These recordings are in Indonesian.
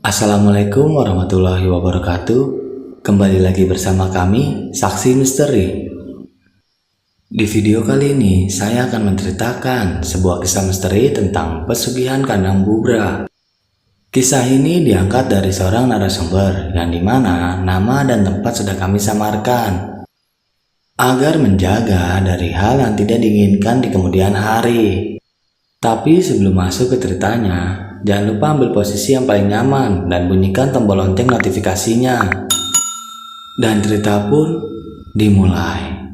Assalamualaikum warahmatullahi wabarakatuh. Kembali lagi bersama kami, Saksi Misteri. Di video kali ini, saya akan menceritakan sebuah kisah misteri tentang pesugihan kandang bubra. Kisah ini diangkat dari seorang narasumber yang dimana nama dan tempat sudah kami samarkan agar menjaga dari hal yang tidak diinginkan di kemudian hari. Tapi sebelum masuk ke ceritanya, jangan lupa ambil posisi yang paling nyaman dan bunyikan tombol lonceng notifikasinya. Dan cerita pun dimulai.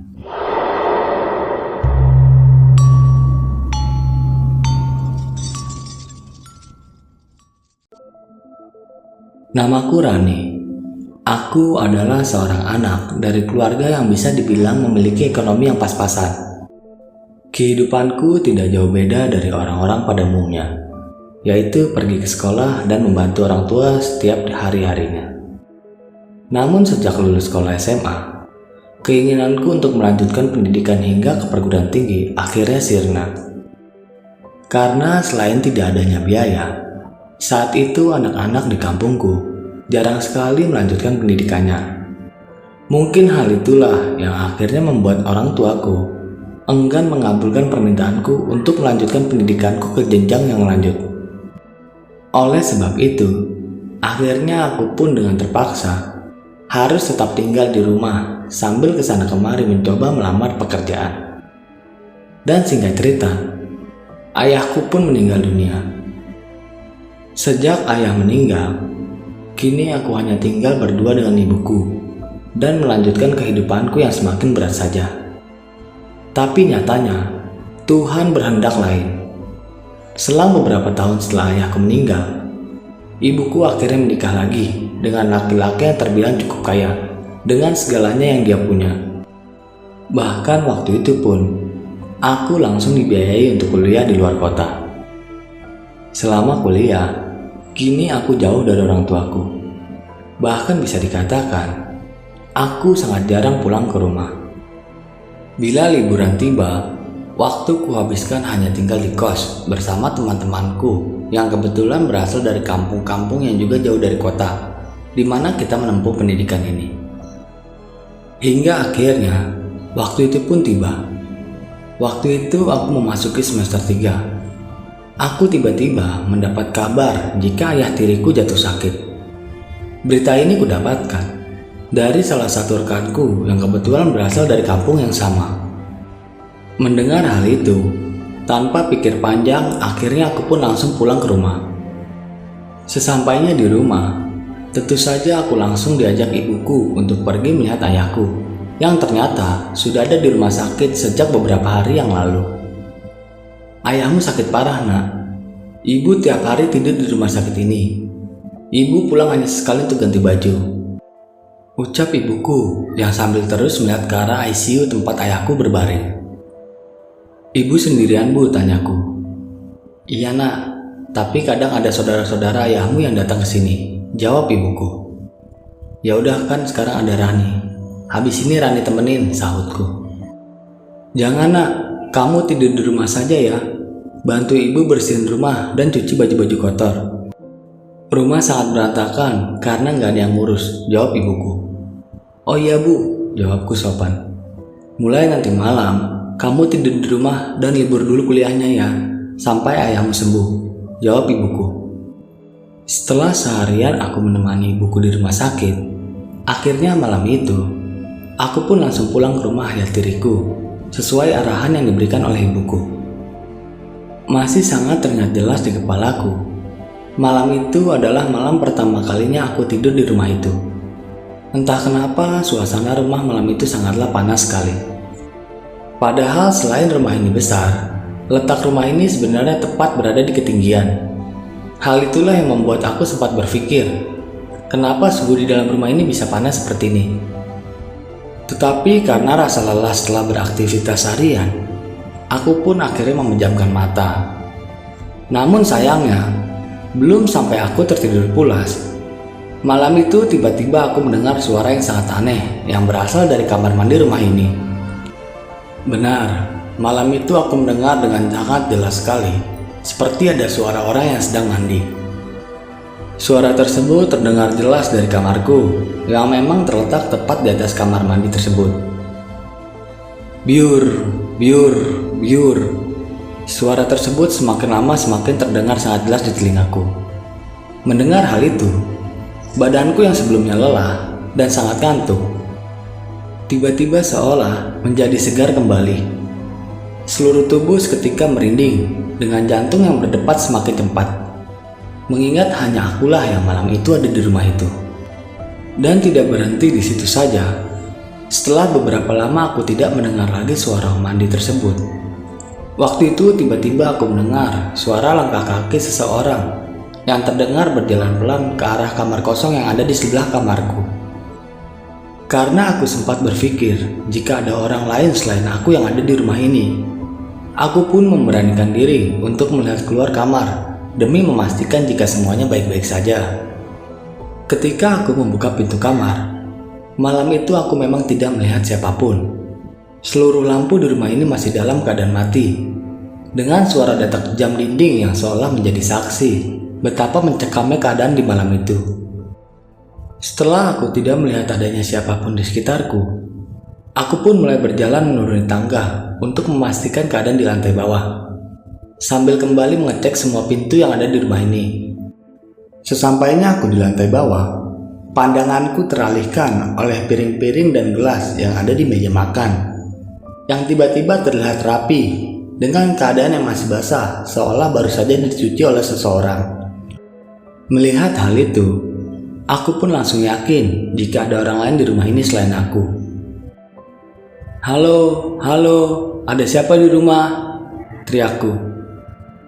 Namaku Rani. Aku adalah seorang anak dari keluarga yang bisa dibilang memiliki ekonomi yang pas-pasan. Kehidupanku tidak jauh beda dari orang-orang pada umumnya, yaitu pergi ke sekolah dan membantu orang tua setiap hari-harinya. Namun sejak lulus sekolah SMA, keinginanku untuk melanjutkan pendidikan hingga ke perguruan tinggi akhirnya sirna. Karena selain tidak adanya biaya, saat itu anak-anak di kampungku jarang sekali melanjutkan pendidikannya. Mungkin hal itulah yang akhirnya membuat orang tuaku enggan mengabulkan permintaanku untuk melanjutkan pendidikanku ke jenjang yang lanjut. Oleh sebab itu, akhirnya aku pun dengan terpaksa harus tetap tinggal di rumah sambil kesana kemari mencoba melamar pekerjaan. Dan singkat cerita, ayahku pun meninggal dunia. Sejak ayah meninggal, kini aku hanya tinggal berdua dengan ibuku dan melanjutkan kehidupanku yang semakin berat saja. Tapi nyatanya, Tuhan berhendak lain. Selang beberapa tahun setelah ayahku meninggal, ibuku akhirnya menikah lagi dengan laki-laki yang terbilang cukup kaya dengan segalanya yang dia punya. Bahkan waktu itu pun, aku langsung dibiayai untuk kuliah di luar kota. Selama kuliah, kini aku jauh dari orang tuaku. Bahkan bisa dikatakan, aku sangat jarang pulang ke rumah. Bila liburan tiba, waktu kuhabiskan hanya tinggal di kos bersama teman-temanku yang kebetulan berasal dari kampung-kampung yang juga jauh dari kota, di mana kita menempuh pendidikan ini. Hingga akhirnya, waktu itu pun tiba. Waktu itu aku memasuki semester 3. Aku tiba-tiba mendapat kabar jika ayah tiriku jatuh sakit. Berita ini kudapatkan dari salah satu rekanku yang kebetulan berasal dari kampung yang sama. Mendengar hal itu, tanpa pikir panjang, akhirnya aku pun langsung pulang ke rumah. Sesampainya di rumah, tentu saja aku langsung diajak ibuku untuk pergi melihat ayahku, yang ternyata sudah ada di rumah sakit sejak beberapa hari yang lalu. Ayahmu sakit parah, nak. Ibu tiap hari tidur di rumah sakit ini. Ibu pulang hanya sekali untuk ganti baju, ucap ibuku yang sambil terus melihat ke arah ICU tempat ayahku berbaring. Ibu sendirian, Bu? Tanyaku. Iya, nak, tapi kadang ada saudara-saudara ayahmu yang datang ke sini, jawab ibuku. Ya udah, kan sekarang ada Rani. Habis ini Rani temenin, sahutku. Jangan, nak, kamu tidur di rumah saja ya. Bantu ibu bersihin rumah dan cuci baju-baju kotor. Rumah sangat berantakan karena nggak ada yang ngurus, jawab ibuku. Oh iya, Bu, jawabku sopan. Mulai nanti malam, kamu tidur di rumah dan libur dulu kuliahnya ya, sampai ayahmu sembuh, jawab ibuku. Setelah seharian aku menemani ibuku di rumah sakit, akhirnya malam itu, aku pun langsung pulang ke rumah ayah tiriku, sesuai arahan yang diberikan oleh ibuku. Masih sangat teringat jelas di kepalaku, malam itu adalah malam pertama kalinya aku tidur di rumah itu. Entah kenapa suasana rumah malam itu sangatlah panas sekali. Padahal selain rumah ini besar, letak rumah ini sebenarnya tepat berada di ketinggian. Hal itulah yang membuat aku sempat berpikir, kenapa suhu di dalam rumah ini bisa panas seperti ini. Tetapi karena rasa lelah setelah beraktivitas harian, aku pun akhirnya memejamkan mata. Namun sayangnya, belum sampai aku tertidur pulas, malam itu tiba-tiba aku mendengar suara yang sangat aneh yang berasal dari kamar mandi rumah ini. Benar, malam itu aku mendengar dengan sangat jelas sekali, seperti ada suara orang yang sedang mandi. Suara tersebut terdengar jelas dari kamarku, yang memang terletak tepat di atas kamar mandi tersebut. Biur, biur, biur. Suara tersebut semakin lama semakin terdengar sangat jelas di telingaku. Mendengar hal itu, badanku yang sebelumnya lelah dan sangat ngantuk, tiba-tiba seolah menjadi segar kembali. Seluruh tubuh seketika merinding dengan jantung yang berdetak semakin cepat. Mengingat hanya akulah yang malam itu ada di rumah itu. Dan tidak berhenti di situ saja. Setelah beberapa lama aku tidak mendengar lagi suara mandi tersebut. Waktu itu tiba-tiba aku mendengar suara langkah kaki seseorang yang terdengar berjalan pelan ke arah kamar kosong yang ada di sebelah kamarku. Karena aku sempat berpikir jika ada orang lain selain aku yang ada di rumah ini, aku pun memberanikan diri untuk melihat keluar kamar demi memastikan jika semuanya baik-baik saja. Ketika aku membuka pintu kamar, malam itu aku memang tidak melihat siapapun. Seluruh lampu di rumah ini masih dalam keadaan mati, dengan suara detak jam dinding yang seolah menjadi saksi betapa mencekamnya keadaan di malam itu. Setelah aku tidak melihat adanya siapapun di sekitarku, aku pun mulai berjalan menuruni tangga untuk memastikan keadaan di lantai bawah, sambil kembali mengecek semua pintu yang ada di rumah ini. Sesampainya aku di lantai bawah, pandanganku teralihkan oleh piring-piring dan gelas yang ada di meja makan, yang tiba-tiba terlihat rapi dengan keadaan yang masih basah, seolah baru saja dicuci oleh seseorang. Melihat hal itu, aku pun langsung yakin jika ada orang lain di rumah ini selain aku. Halo, halo, ada siapa di rumah? Teriakku.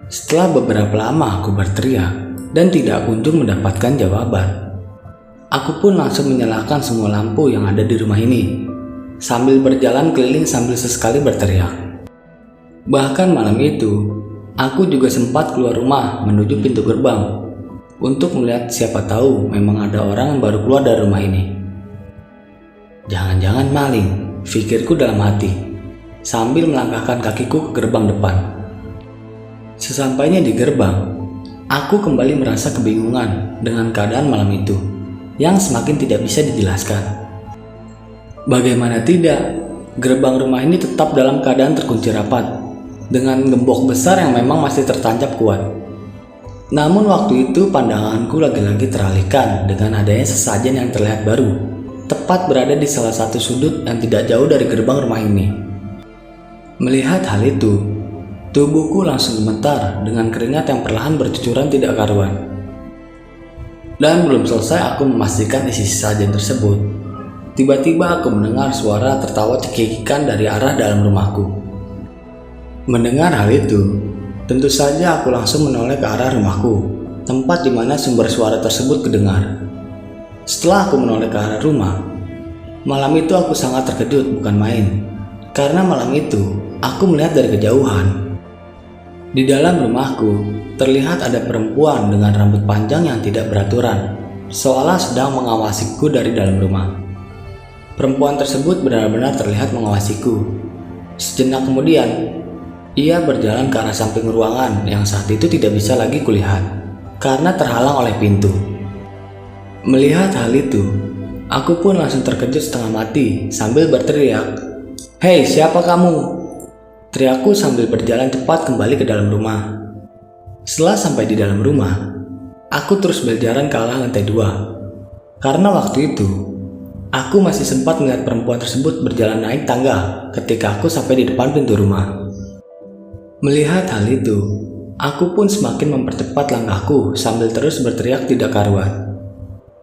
Setelah beberapa lama aku berteriak dan tidak kunjung mendapatkan jawaban, aku pun langsung menyalakan semua lampu yang ada di rumah ini, sambil berjalan keliling sambil sesekali berteriak. Bahkan malam itu, aku juga sempat keluar rumah menuju pintu gerbang untuk melihat siapa tahu memang ada orang yang baru keluar dari rumah ini. Jangan-jangan maling, pikirku dalam hati, sambil melangkahkan kakiku ke gerbang depan. Sesampainya di gerbang, aku kembali merasa kebingungan dengan keadaan malam itu yang semakin tidak bisa dijelaskan. Bagaimana tidak, gerbang rumah ini tetap dalam keadaan terkunci rapat dengan gembok besar yang memang masih tertancap kuat. Namun waktu itu pandanganku lagi-lagi teralihkan dengan adanya sesajen yang terlihat baru, tepat berada di salah satu sudut yang tidak jauh dari gerbang rumah ini. Melihat hal itu, tubuhku langsung gemetar dengan keringat yang perlahan bercucuran tidak karuan. Dan belum selesai aku memastikan isi sajian tersebut, tiba-tiba aku mendengar suara tertawa cekikikan dari arah dalam rumahku. Mendengar hal itu, tentu saja aku langsung menoleh ke arah rumahku, tempat di mana sumber suara tersebut kedengar. Setelah aku menoleh ke arah rumah, malam itu aku sangat terkejut bukan main, karena malam itu aku melihat dari kejauhan. Di dalam rumahku, terlihat ada perempuan dengan rambut panjang yang tidak beraturan, seolah sedang mengawasiku dari dalam rumah. Perempuan tersebut benar-benar terlihat mengawasiku. Sejenak kemudian, ia berjalan ke arah samping ruangan yang saat itu tidak bisa lagi kulihat, karena terhalang oleh pintu. Melihat hal itu, aku pun langsung terkejut setengah mati sambil berteriak, "Hei, siapa kamu?" Teriakku sambil berjalan cepat kembali ke dalam rumah. Setelah sampai di dalam rumah, aku terus berjalan ke arah lantai 2. Karena waktu itu, aku masih sempat melihat perempuan tersebut berjalan naik tangga ketika aku sampai di depan pintu rumah. Melihat hal itu, aku pun semakin mempercepat langkahku sambil terus berteriak tidak karuan.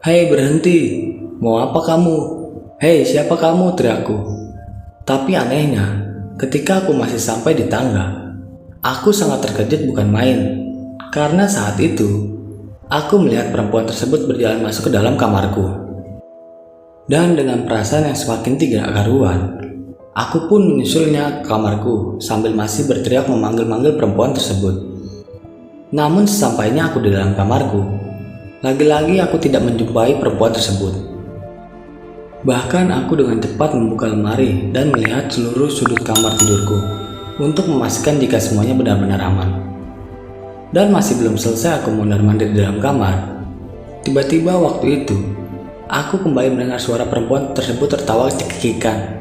"Hei, berhenti! Mau apa kamu? Hei, siapa kamu?" teriakku. Tapi anehnya, ketika aku masih sampai di tangga, aku sangat terkejut bukan main, karena saat itu aku melihat perempuan tersebut berjalan masuk ke dalam kamarku. Dan dengan perasaan yang semakin tidak karuan, aku pun menyusulnya ke kamarku sambil masih berteriak memanggil-manggil perempuan tersebut. Namun sesampainya aku di dalam kamarku, lagi-lagi aku tidak menjumpai perempuan tersebut. Bahkan aku dengan cepat membuka lemari dan melihat seluruh sudut kamar tidurku untuk memastikan jika semuanya benar-benar aman. Dan masih belum selesai aku mondar-mandir di dalam kamar. Tiba-tiba waktu itu, aku kembali mendengar suara perempuan tersebut tertawa cekikikan.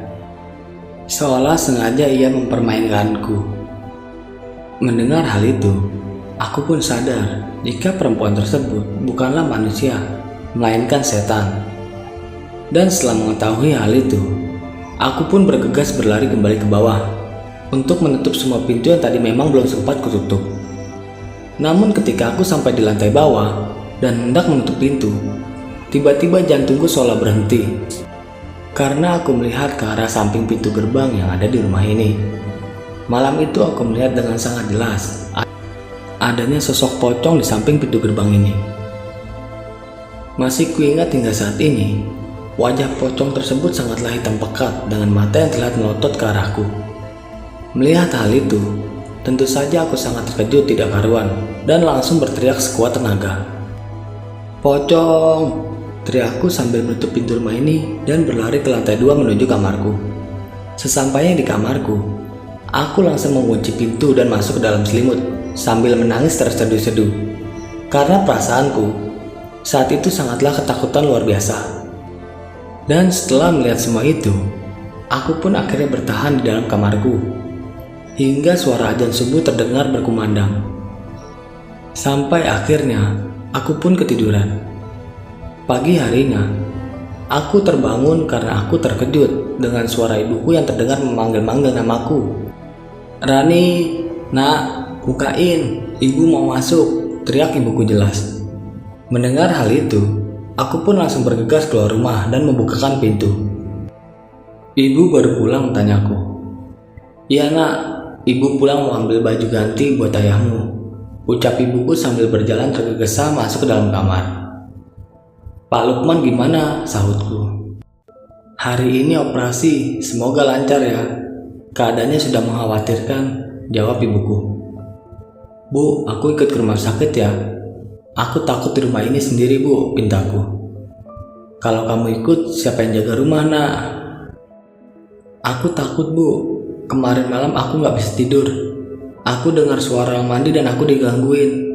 Seolah sengaja ia mempermainkanku. Mendengar hal itu, aku pun sadar jika perempuan tersebut bukanlah manusia, melainkan setan. Dan setelah mengetahui hal itu, aku pun bergegas berlari kembali ke bawah untuk menutup semua pintu yang tadi memang belum sempat kututup. Namun ketika aku sampai di lantai bawah dan hendak menutup pintu, tiba-tiba jantungku seolah berhenti karena aku melihat ke arah samping pintu gerbang yang ada di rumah ini. Malam itu aku melihat dengan sangat jelas adanya sosok pocong di samping pintu gerbang ini. Masih kuingat hingga saat ini, wajah pocong tersebut sangatlah hitam pekat dengan mata yang terlihat melotot ke arahku. Melihat hal itu, tentu saja aku sangat terkejut tidak karuan dan langsung berteriak sekuat tenaga. "Pocong!" teriakku sambil menutup pintu rumah ini dan berlari ke lantai 2 menuju kamarku. Sesampainya di kamarku, aku langsung mengunci pintu dan masuk ke dalam selimut sambil menangis terseduh-seduh. Karena perasaanku saat itu sangatlah ketakutan luar biasa. Dan setelah melihat semua itu, aku pun akhirnya bertahan di dalam kamarku hingga suara azan subuh terdengar berkumandang. Sampai akhirnya aku pun ketiduran. Pagi harinya, aku terbangun karena aku terkejut dengan suara ibuku yang terdengar memanggil-manggil namaku. "Rani, nak, bukain, ibu mau masuk," teriak ibuku jelas. Mendengar hal itu, aku pun langsung bergegas keluar rumah dan membukakan pintu. "Ibu baru pulang?" tanyaku. "Iya nak, ibu pulang mau ambil baju ganti buat ayahmu," ucap ibuku sambil berjalan tergesa-gesa masuk ke dalam kamar. "Pak Lukman gimana?" sahutku. "Hari ini operasi, semoga lancar ya. Keadaannya sudah mengkhawatirkan," jawab ibuku. "Bu, aku ikut ke rumah sakit ya. Aku takut di rumah ini sendiri bu," pintaku. "Kalau kamu ikut, siapa yang jaga rumah nak?" "Aku takut bu, kemarin malam aku gak bisa tidur. Aku dengar suara orang mandi dan aku digangguin.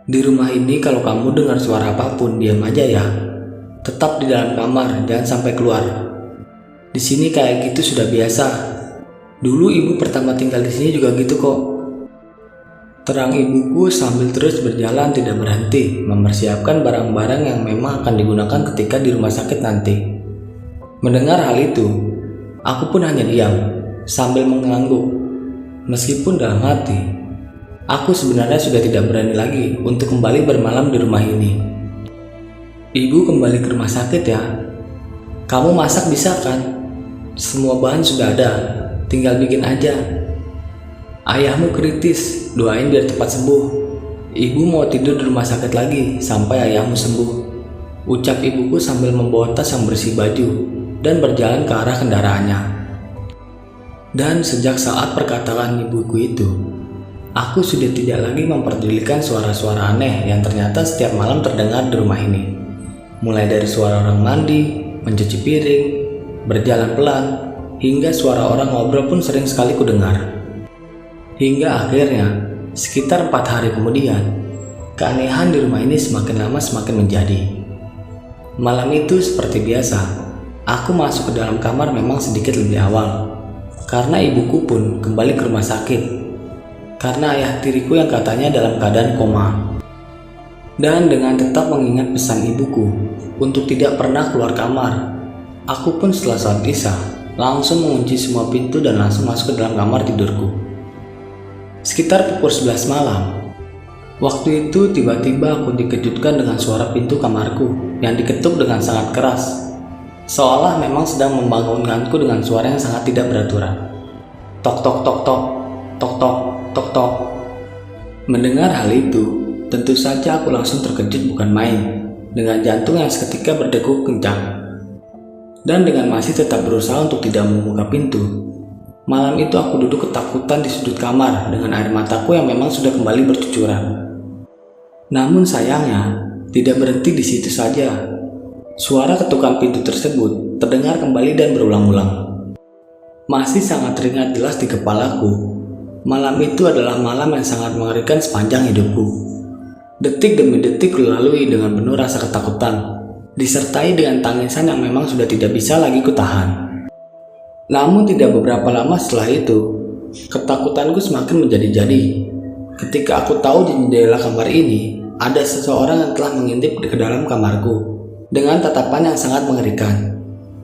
Di rumah ini kalau kamu dengar suara apapun, diam aja ya. Tetap di dalam kamar, jangan sampai keluar. Di sini kayak gitu sudah biasa. Dulu ibu pertama tinggal di sini juga gitu kok," terang ibuku sambil terus berjalan tidak berhenti mempersiapkan barang-barang yang memang akan digunakan ketika di rumah sakit nanti. Mendengar hal itu, aku pun hanya diam sambil mengangguk. Meskipun dalam hati, aku sebenarnya sudah tidak berani lagi untuk kembali bermalam di rumah ini. "Ibu kembali ke rumah sakit ya. Kamu masak bisa kan? Semua bahan sudah ada, tinggal bikin aja. Ayahmu kritis, doain biar cepat sembuh. Ibu mau tidur di rumah sakit lagi sampai ayahmu sembuh," ucap ibuku sambil membawa tas yang berisi baju dan berjalan ke arah kendaraannya. Dan sejak saat perkataan ibuku itu, aku sudah tidak lagi memperdulikan suara-suara aneh yang ternyata setiap malam terdengar di rumah ini. Mulai dari suara orang mandi, mencuci piring, berjalan pelan, hingga suara orang ngobrol pun sering sekali kudengar. Hingga akhirnya, sekitar 4 hari kemudian, keanehan di rumah ini semakin lama semakin menjadi. Malam itu seperti biasa, aku masuk ke dalam kamar memang sedikit lebih awal, karena ibuku pun kembali ke rumah sakit karena ayah tiriku yang katanya dalam keadaan koma. Dan dengan tetap mengingat pesan ibuku untuk tidak pernah keluar kamar, aku pun setelah sholat isya langsung mengunci semua pintu dan langsung masuk ke dalam kamar tidurku. Sekitar pukul 11 malam, waktu itu tiba-tiba aku dikejutkan dengan suara pintu kamarku yang diketuk dengan sangat keras, seolah memang sedang membangunkanku dengan suara yang sangat tidak beraturan. Tok tok tok tok, tok tok tok tok. Mendengar hal itu, tentu saja aku langsung terkejut bukan main, dengan jantung yang seketika berdegup kencang. Dan dengan masih tetap berusaha untuk tidak membuka pintu, malam itu aku duduk ketakutan di sudut kamar dengan air mataku yang memang sudah kembali bercucuran. Namun sayangnya, tidak berhenti di situ saja. Suara ketukan pintu tersebut terdengar kembali dan berulang-ulang. Masih sangat teringat jelas di kepalaku. Malam itu adalah malam yang sangat mengerikan sepanjang hidupku. Detik demi detik kulalui dengan penuh rasa ketakutan, disertai dengan tangisan yang memang sudah tidak bisa lagi kutahan. Namun tidak beberapa lama setelah itu, ketakutanku semakin menjadi-jadi. Ketika aku tahu di jendela kamar ini, ada seseorang yang telah mengintip ke dalam kamarku dengan tatapan yang sangat mengerikan.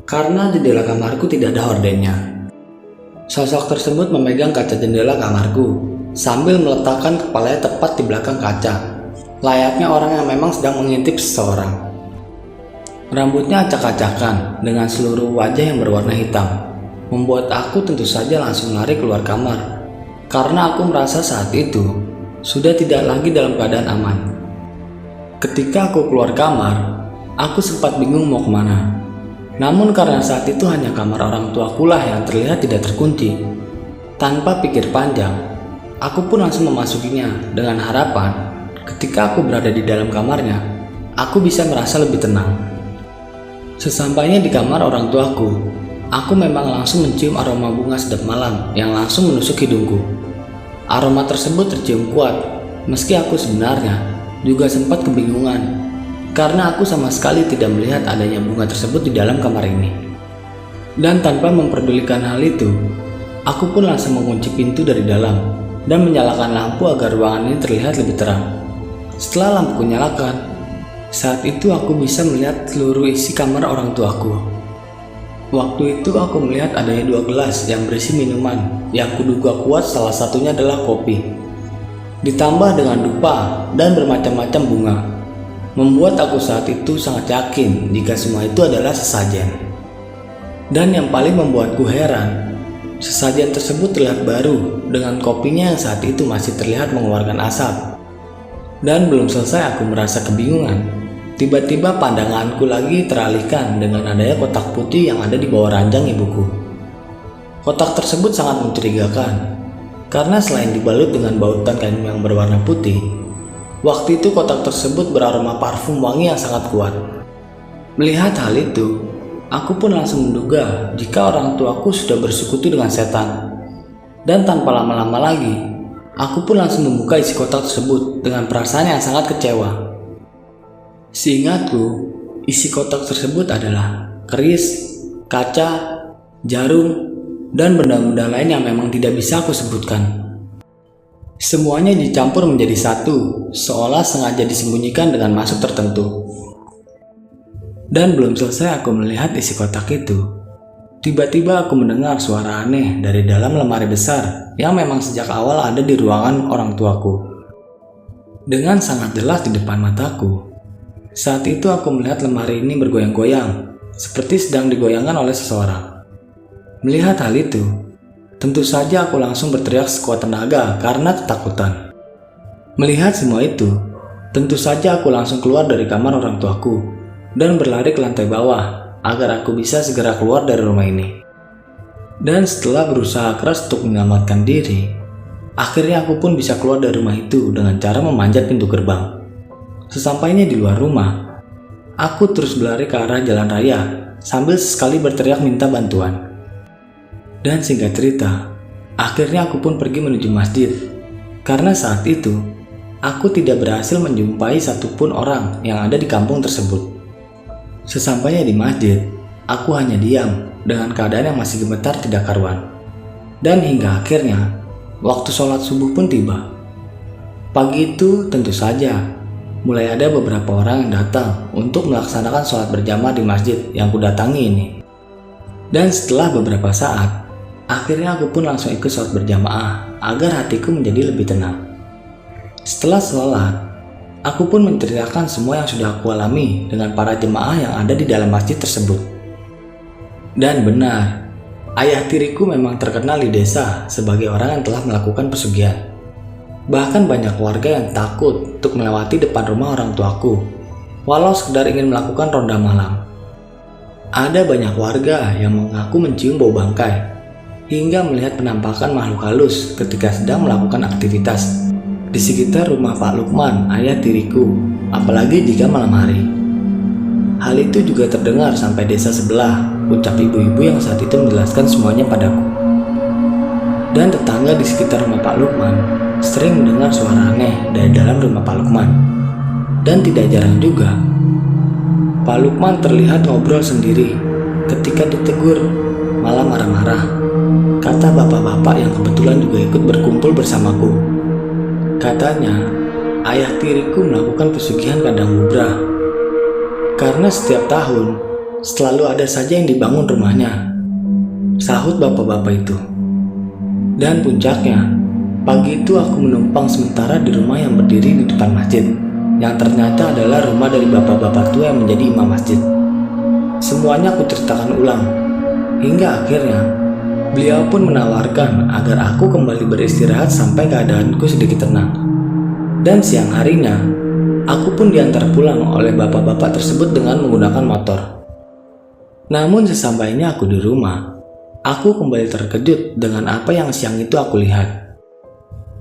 Karena jendela kamarku tidak ada hordennya. Sosok tersebut memegang kaca jendela kamarku sambil meletakkan kepalanya tepat di belakang kaca, layaknya orang yang memang sedang mengintip seseorang. Rambutnya acak-acakan dengan seluruh wajah yang berwarna hitam, membuat aku tentu saja langsung lari keluar kamar, karena aku merasa saat itu sudah tidak lagi dalam keadaan aman. Ketika aku keluar kamar, aku sempat bingung mau kemana. Namun karena saat itu hanya kamar orang tuaku lah yang terlihat tidak terkunci. Tanpa pikir panjang, aku pun langsung memasukinya dengan harapan ketika aku berada di dalam kamarnya, aku bisa merasa lebih tenang. Sesampainya di kamar orang tuaku, aku memang langsung mencium aroma bunga sedap malam yang langsung menusuk hidungku. Aroma tersebut tercium kuat, meski aku sebenarnya juga sempat kebingungan karena aku sama sekali tidak melihat adanya bunga tersebut di dalam kamar ini. Dan tanpa memperdulikan hal itu, aku pun langsung mengunci pintu dari dalam dan menyalakan lampu agar ruangan ini terlihat lebih terang. Setelah lampu nyalakan, saat itu aku bisa melihat seluruh isi kamar orang tuaku. Waktu itu aku melihat adanya 2 gelas yang berisi minuman yang kuduga kuat salah satunya adalah kopi, ditambah dengan dupa dan bermacam-macam bunga, membuat aku saat itu sangat yakin jika semua itu adalah sesajen. Dan yang paling membuatku heran, sesajen tersebut terlihat baru dengan kopinya yang saat itu masih terlihat mengeluarkan asap. Dan belum selesai aku merasa kebingungan, tiba-tiba pandanganku lagi teralihkan dengan adanya kotak putih yang ada di bawah ranjang ibuku. Kotak tersebut sangat mencurigakan, karena selain dibalut dengan balutan kain yang berwarna putih, waktu itu kotak tersebut beraroma parfum wangi yang sangat kuat. Melihat hal itu, aku pun langsung menduga jika orang tuaku sudah bersekutu dengan setan. Dan tanpa lama-lama lagi, aku pun langsung membuka isi kotak tersebut dengan perasaan yang sangat kecewa. Seingatku, isi kotak tersebut adalah keris, kaca, jarum, dan benda-benda lain yang memang tidak bisa aku sebutkan. Semuanya dicampur menjadi satu, seolah sengaja disembunyikan dengan maksud tertentu. Dan belum selesai aku melihat isi kotak itu, tiba-tiba aku mendengar suara aneh dari dalam lemari besar yang memang sejak awal ada di ruangan orang tuaku. Dengan sangat jelas di depan mataku, saat itu aku melihat lemari ini bergoyang-goyang, seperti sedang digoyangkan oleh seseorang. Melihat hal itu, tentu saja aku langsung berteriak sekuat tenaga karena ketakutan. Melihat semua itu, tentu saja aku langsung keluar dari kamar orang tuaku dan berlari ke lantai bawah agar aku bisa segera keluar dari rumah ini. Dan setelah berusaha keras untuk menyelamatkan diri, akhirnya aku pun bisa keluar dari rumah itu dengan cara memanjat pintu gerbang. Sesampainya di luar rumah, aku terus berlari ke arah jalan raya sambil sekali berteriak minta bantuan. Dan singkat cerita, akhirnya aku pun pergi menuju masjid, karena saat itu aku tidak berhasil menjumpai satupun orang yang ada di kampung tersebut. Sesampainya di masjid, aku hanya diam dengan keadaan yang masih gemetar tidak karuan. Dan hingga akhirnya, waktu sholat subuh pun tiba. Pagi itu tentu saja, mulai ada beberapa orang yang datang untuk melaksanakan sholat berjamaah di masjid yang kudatangi ini. Dan setelah beberapa saat, akhirnya aku pun langsung ikut sholat berjamaah agar hatiku menjadi lebih tenang. Setelah sholat, aku pun menceritakan semua yang sudah aku alami dengan para jemaah yang ada di dalam masjid tersebut. Dan benar, ayah tiriku memang terkenal di desa sebagai orang yang telah melakukan pesugihan. Bahkan banyak warga yang takut untuk melewati depan rumah orang tuaku, walau sekedar ingin melakukan ronda malam. Ada banyak warga yang mengaku mencium bau bangkai, hingga melihat penampakan makhluk halus ketika sedang melakukan aktivitas di sekitar rumah Pak Lukman, ayah tiriku, apalagi jika malam hari. Hal itu juga terdengar sampai desa sebelah, ucap ibu-ibu yang saat itu menjelaskan semuanya padaku. Dan tetangga di sekitar rumah Pak Lukman sering mendengar suara aneh dari dalam rumah Pak Lukman. Dan tidak jarang juga, Pak Lukman terlihat ngobrol sendiri. Ketika ditegur, malah marah-marah. Kata bapak-bapak yang kebetulan juga ikut berkumpul bersamaku. Katanya, ayah tiriku melakukan pesugihan kandang bubrah. Karena setiap tahun, selalu ada saja yang dibangun rumahnya, sahut bapak-bapak itu. Dan puncaknya, pagi itu aku menumpang sementara di rumah yang berdiri di depan masjid, yang ternyata adalah rumah dari bapak-bapak tua yang menjadi imam masjid. Semuanya aku ceritakan ulang, hingga akhirnya beliau pun menawarkan agar aku kembali beristirahat sampai keadaanku sedikit tenang. Dan siang harinya, aku pun diantar pulang oleh bapak-bapak tersebut dengan menggunakan motor. Namun sesampainya aku di rumah, aku kembali terkejut dengan apa yang siang itu aku lihat.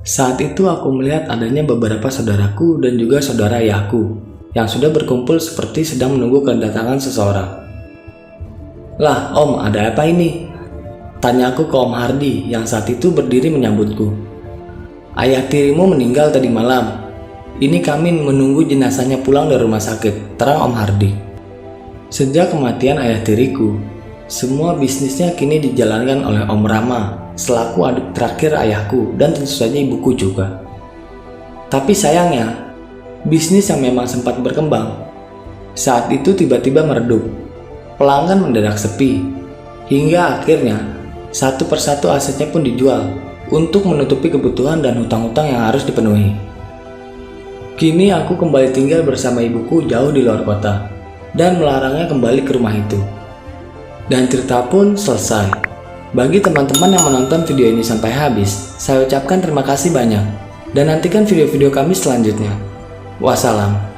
Saat itu aku melihat adanya beberapa saudaraku dan juga saudara ayahku yang sudah berkumpul seperti sedang menunggu kedatangan seseorang. "Lah Om, ada apa ini?" Tanyaku ke Om Hardi yang saat itu berdiri menyambutku. "Ayah tirimu meninggal tadi malam. Ini kami menunggu jenazahnya pulang dari rumah sakit," terang Om Hardi. Sejak kematian ayah tiriku, semua bisnisnya kini dijalankan oleh Om Rama selaku adik terakhir ayahku dan tentu saja ibuku juga. Tapi sayangnya, bisnis yang memang sempat berkembang saat itu tiba-tiba meredup. Pelanggan mendadak sepi, hingga akhirnya satu persatu asetnya pun dijual untuk menutupi kebutuhan dan hutang-hutang yang harus dipenuhi. Kini aku kembali tinggal bersama ibuku jauh di luar kota dan melarangnya kembali ke rumah itu. Dan cerita pun selesai. Bagi teman-teman yang menonton video ini sampai habis, saya ucapkan terima kasih banyak dan nantikan video-video kami selanjutnya. Wassalam.